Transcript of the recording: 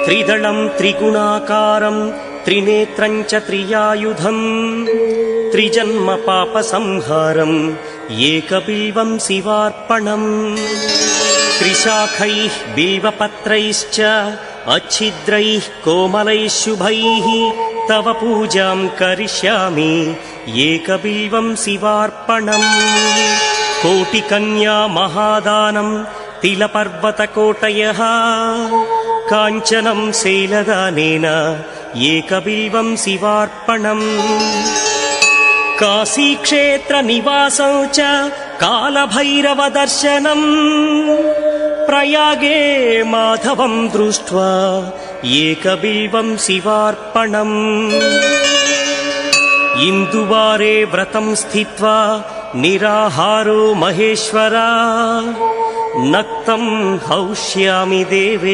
त्रिदलं त्रिगुणाकारं त्रिनेत्रं च त्रियायुधं त्रिजन्म पापसंहारम् एकबिल्वं शिवार्पणम् त्रिशाखैः बिल्वपत्रैश्च अच्छिद्रैः कोमलैः शुभैः तव पूजां करिष्यामि एकबिल्वं शिवार्पणम् कोटिकन्या महादानं तिलपर्वतकोटयः काञ्चनं शैलदानेन एकबिल्वं शिवार्पणम् काशीक्षेत्रनिवासौ च कालभैरवदर्शनम् प्रयागे माधवं दृष्ट्वा एकबिल्वं शिवार्पणम् इन्दुवारे व्रतं स्थित्वा निराहारो महेश्वरा नक्तं हौष्यामि देवे।